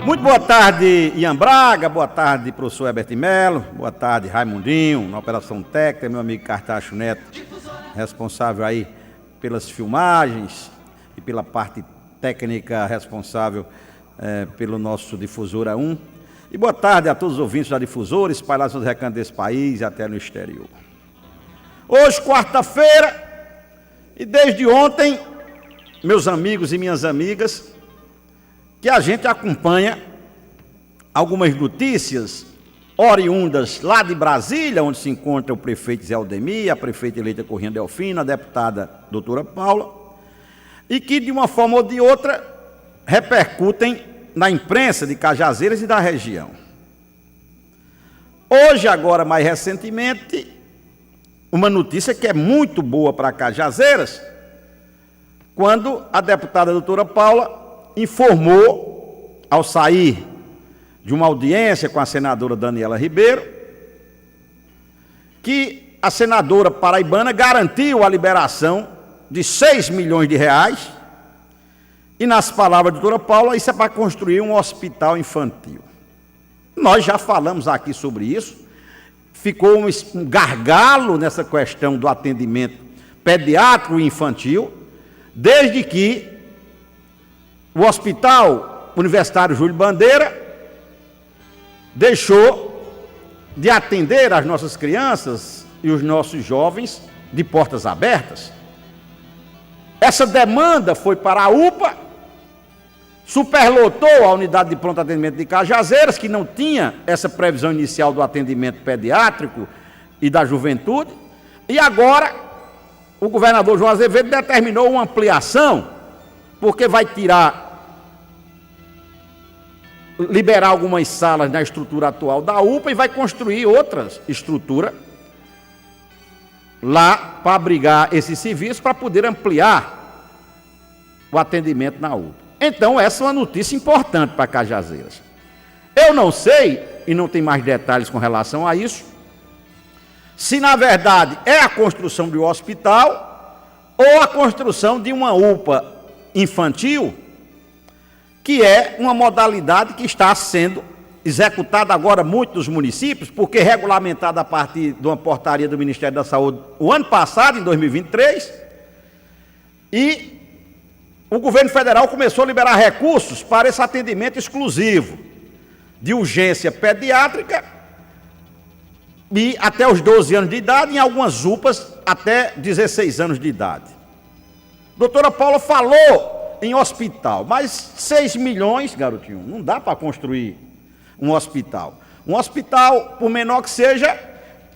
Muito boa tarde, Ian Braga, boa tarde, professor Herbert Melo, boa tarde, Raimundinho, na Operação Técnica, meu amigo Cartacho Neto, responsável aí pelas filmagens e pela parte técnica responsável pelo nosso Difusora 1. E boa tarde a todos os ouvintes da Difusora, espalhados nos recantos desse país e até no exterior. Hoje, quarta-feira, e desde ontem, meus amigos e minhas amigas, que a gente acompanha algumas notícias oriundas lá de Brasília, onde se encontra o prefeito Zé Aldemir, a prefeita eleita Corrêa Delfina, a deputada doutora Paula, e que de uma forma ou de outra repercutem na imprensa de Cajazeiras e da região. Hoje, agora mais recentemente, uma notícia que é muito boa para Cajazeiras, quando a deputada doutora Paula informou, ao sair de uma audiência com a senadora Daniela Ribeiro, que a senadora paraibana garantiu a liberação de 6 milhões de reais, e nas palavras da doutora Paula, isso é para construir um hospital infantil. Nós já falamos aqui sobre isso, ficou um gargalo nessa questão do atendimento pediátrico e infantil, desde que o Hospital Universitário Júlio Bandeira deixou de atender as nossas crianças e os nossos jovens de portas abertas. Essa demanda foi para a UPA, superlotou a unidade de pronto atendimento de Cajazeiras, que não tinha essa previsão inicial do atendimento pediátrico e da juventude, e agora o governador João Azevedo determinou uma ampliação, porque vai liberar algumas salas na estrutura atual da UPA e vai construir outras estruturas lá para abrigar esse serviço, para poder ampliar o atendimento na UPA. Então, essa é uma notícia importante para Cajazeiras. Eu não sei, e não tem mais detalhes com relação a isso, se na verdade é a construção de um hospital ou a construção de uma UPA infantil, que é uma modalidade que está sendo executada agora muito nos municípios, porque regulamentada a partir de uma portaria do Ministério da Saúde o ano passado, em 2023, e o governo federal começou a liberar recursos para esse atendimento exclusivo de urgência pediátrica e até os 12 anos de idade, em algumas UPAs até 16 anos de idade. A doutora Paula falou em hospital, mas 6 milhões, garotinho, não dá para construir um hospital. Um hospital, por menor que seja,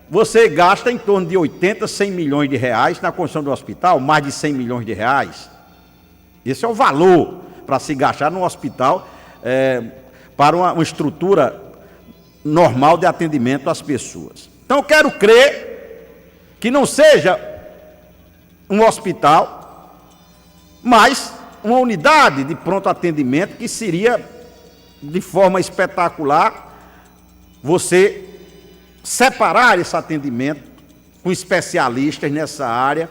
você gasta em torno de 80, 100 milhões de reais na construção do hospital, mais de 100 milhões de reais. Esse é o valor para se gastar num hospital para uma estrutura normal de atendimento às pessoas. Então eu quero crer que não seja um hospital, mas uma unidade de pronto atendimento que seria, de forma espetacular, você separar esse atendimento com especialistas nessa área,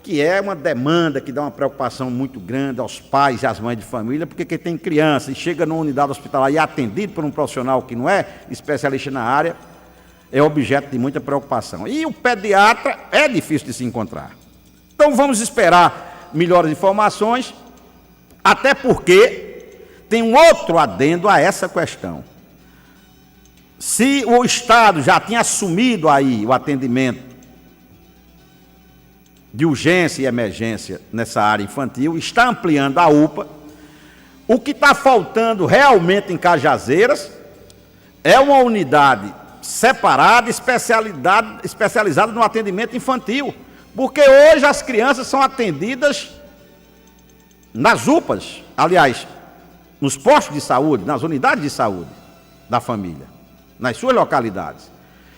que é uma demanda que dá uma preocupação muito grande aos pais e às mães de família, porque quem tem criança e chega numa unidade hospitalar e é atendido por um profissional que não é especialista na área, é objeto de muita preocupação. E o pediatra é difícil de se encontrar. Então vamos esperar melhores informações, até porque tem um outro adendo a essa questão. Se o Estado já tinha assumido aí o atendimento de urgência e emergência nessa área infantil, está ampliando a UPA. O que está faltando realmente em Cajazeiras é uma unidade separada, especializada no atendimento infantil, porque hoje as crianças são atendidas nas UPAs, aliás, nos postos de saúde, nas unidades de saúde da família, nas suas localidades.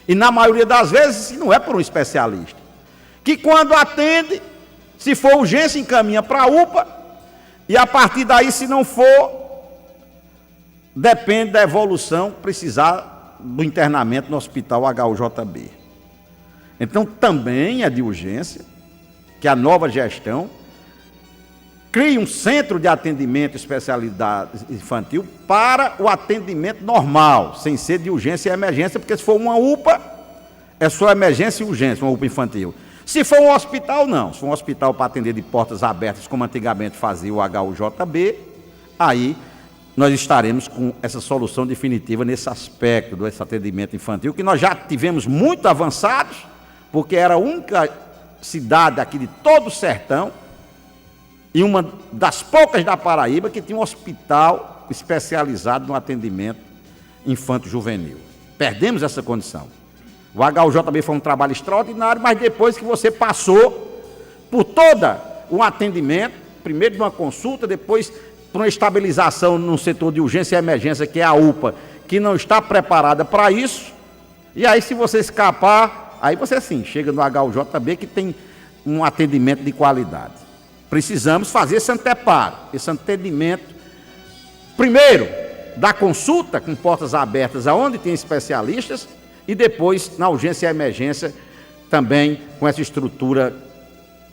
E na maioria das vezes não é por um especialista, que quando atende, se for urgência, encaminha para a UPA, e a partir daí, se não for, depende da evolução, precisar do internamento no hospital HUJB. Então, também é de urgência que a nova gestão crie um centro de atendimento especialidade infantil para o atendimento normal, sem ser de urgência e emergência, porque se for uma UPA, é só emergência e urgência, uma UPA infantil. Se for um hospital, não. Se for um hospital para atender de portas abertas, como antigamente fazia o HUJB, aí nós estaremos com essa solução definitiva nesse aspecto desse atendimento infantil, que nós já tivemos muito avançados, porque era a única cidade aqui de todo o sertão, e uma das poucas da Paraíba, que tinha um hospital especializado no atendimento infanto-juvenil. Perdemos essa condição. O HUJB foi um trabalho extraordinário, mas depois que você passou por todo o atendimento, primeiro de uma consulta, depois por uma estabilização no setor de urgência e emergência, que é a UPA, que não está preparada para isso, e aí se você escapar, aí você sim, chega no HUJB que tem um atendimento de qualidade. Precisamos fazer esse anteparo, esse atendimento, primeiro, da consulta com portas abertas, aonde tem especialistas, e depois, na urgência e emergência, também com essa estrutura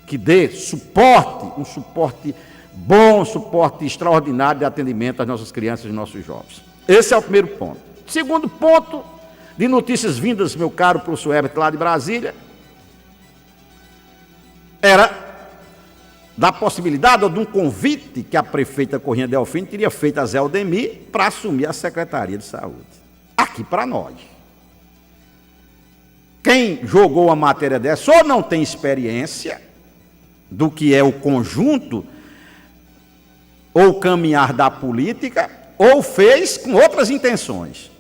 que dê suporte, um suporte bom, um suporte extraordinário de atendimento às nossas crianças e nossos jovens. Esse é o primeiro ponto. Segundo ponto, de notícias vindas, meu caro professor Herbert, lá de Brasília, era da possibilidade ou de um convite que a prefeita Corrêa Delfim teria feito a Zé Aldemir para assumir a Secretaria de Saúde. Aqui para nós. Quem jogou a matéria dessa ou não tem experiência do que é o conjunto ou o caminhar da política, ou fez com outras intenções.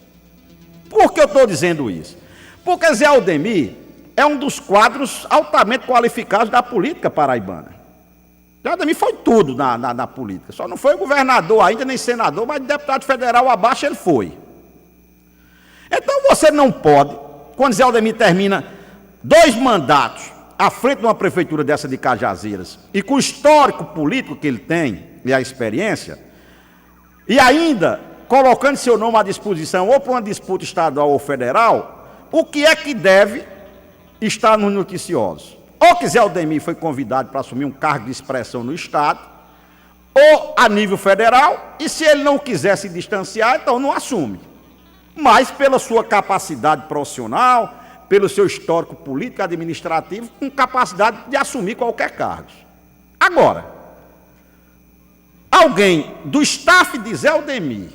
Por que eu estou dizendo isso? Porque Zé Aldemir é um dos quadros altamente qualificados da política paraibana. Zé Aldemir foi tudo na política, só não foi governador ainda, nem senador, mas deputado federal abaixo ele foi. Então você não pode, quando Zé Aldemir termina 2 mandatos à frente de uma prefeitura dessa de Cajazeiras, e com o histórico político que ele tem, e a experiência, e ainda colocando seu nome à disposição ou para uma disputa estadual ou federal, o que é que deve estar nos noticiosos? Ou que Zé Aldemir foi convidado para assumir um cargo de expressão no Estado, ou a nível federal, e se ele não quiser se distanciar, então não assume. Mas pela sua capacidade profissional, pelo seu histórico político e administrativo, com capacidade de assumir qualquer cargo. Agora, alguém do staff de Zé Aldemir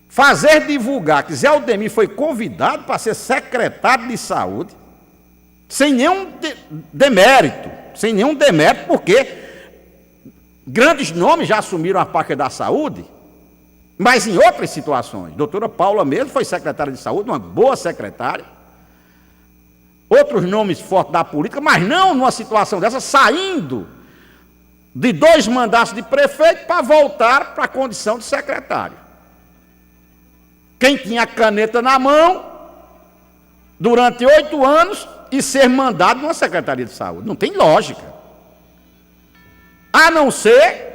fazer divulgar que Zé Aldemir foi convidado para ser secretário de saúde, sem nenhum demérito, porque grandes nomes já assumiram a pasta da saúde, mas em outras situações. Doutora Paula mesmo foi secretária de saúde, uma boa secretária. Outros nomes fortes da política, mas não numa situação dessa, saindo de 2 mandatos de prefeito para voltar para a condição de secretário. Quem tinha a caneta na mão durante 8 anos e ser mandado numa secretaria de saúde. Não tem lógica. A não ser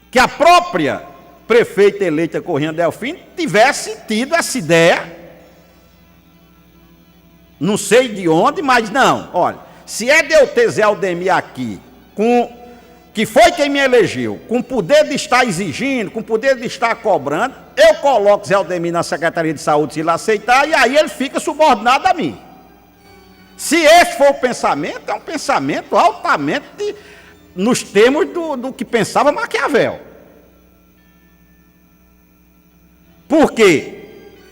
que a própria prefeita eleita Corrêa Delfim tivesse tido essa ideia, não sei de onde, mas não, olha, se é de eu ter Zé Aldemir aqui, que foi quem me elegeu, com poder de estar exigindo, com poder de estar cobrando, eu coloco Zé Aldemir na Secretaria de Saúde se ele aceitar, e aí ele fica subordinado a mim. Se esse for o pensamento, é um pensamento altamente nos termos do que pensava Maquiavel. Por quê?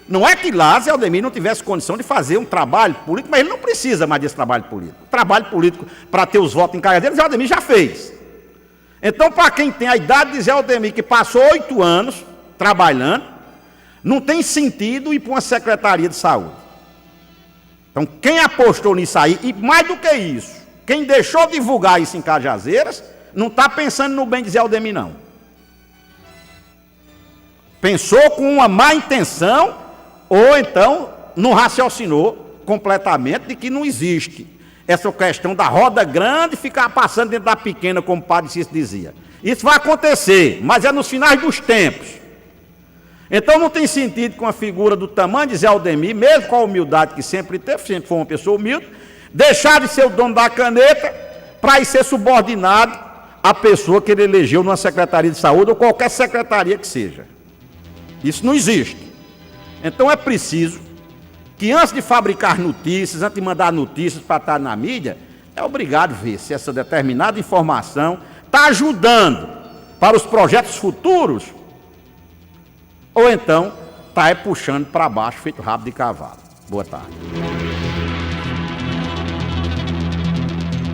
Não é que lá Zé Aldemir não tivesse condição de fazer um trabalho político, mas ele não precisa mais desse trabalho político. O trabalho político para ter os votos em Cajazeiras, Zé Aldemir já fez. Então, para quem tem a idade de Zé Aldemir, que passou 8 anos trabalhando, não tem sentido ir para uma secretaria de saúde. Então, quem apostou nisso aí, e mais do que isso, quem deixou divulgar isso em Cajazeiras, não está pensando no bem de Zé Aldemir, não. Pensou com uma má intenção, ou então não raciocinou completamente de que não existe essa questão da roda grande ficar passando dentro da pequena, como o padre Cícero dizia. Isso vai acontecer, mas é nos finais dos tempos. Então não tem sentido com a figura do tamanho de Zé Aldemir, mesmo com a humildade que sempre teve, sempre foi uma pessoa humilde, deixar de ser o dono da caneta para ir ser subordinado a pessoa que ele elegeu numa secretaria de saúde ou qualquer secretaria que seja. Isso não existe. Então é preciso que antes de fabricar notícias, antes de mandar notícias para estar na mídia, é obrigado ver se essa determinada informação está ajudando para os projetos futuros ou então está puxando para baixo, feito rabo de cavalo. Boa tarde.